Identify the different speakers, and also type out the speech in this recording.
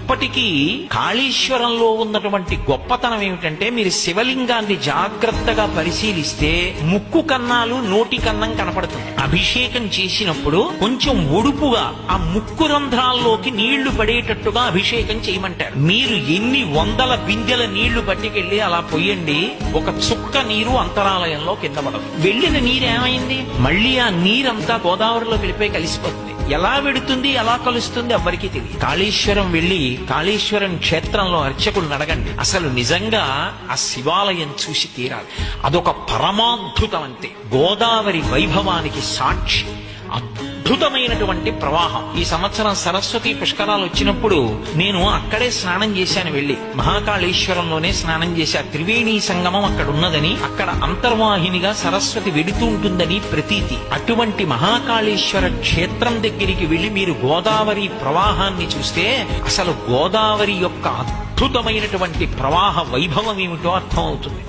Speaker 1: ఇప్పటికీ కాళేశ్వరంలో ఉన్నటువంటి గొప్పతనం ఏమిటంటే, మీరు శివలింగాన్ని జాగ్రత్తగా పరిశీలిస్తే ముక్కు కన్నాలు నోటి కన్నం కనపడుతుంది. అభిషేకం చేసినప్పుడు కొంచెం ఒడుపుగా ఆ ముక్కు రంధ్రాల్లోకి నీళ్లు పడేటట్టుగా అభిషేకం చేయమంటారు. మీరు ఎన్ని వందల బిందెల నీళ్లు పట్టుకెళ్లి అలా పొయ్యండి, ఒక చుక్క నీరు అంతరాలయంలో కింద పడదు. వెళ్ళిన నీరు ఏమైంది? మళ్ళీ ఆ నీరంతా గోదావరిలో వెళ్ళిపోయి కలిసిపోతుంది. ఎలా వెడుతుంది, ఎలా కలుస్తుంది ఎవ్వరికీ తెలియదు. కాళేశ్వరం వెళ్లి కాళేశ్వరం క్షేత్రంలో అర్చకులను అడగండి, అసలు నిజంగా ఆ శివాలయం చూసి తీరాలి. అదొక పరమాద్భుతం. అంతే, గోదావరి వైభవానికి సాక్షి. అద్భుతమైనటువంటి ప్రవాహం. ఈ సంవత్సరం సరస్వతి పుష్కరాలు వచ్చినప్పుడు నేను అక్కడే స్నానం చేశాను. వెళ్లి మహాకాళేశ్వరంలోనే స్నానం చేశా. త్రివేణి సంగమం అక్కడ ఉన్నదని, అక్కడ అంతర్వాహినిగా సరస్వతి వెడుతూ ఉంటుందని ప్రతీతి. అటువంటి మహాకాళేశ్వర క్షేత్రం దగ్గరికి వెళ్లి మీరు గోదావరి ప్రవాహాన్ని చూస్తే అసలు గోదావరి యొక్క అద్భుతమైనటువంటి ప్రవాహ వైభవం ఏమిటో అర్థమవుతుంది.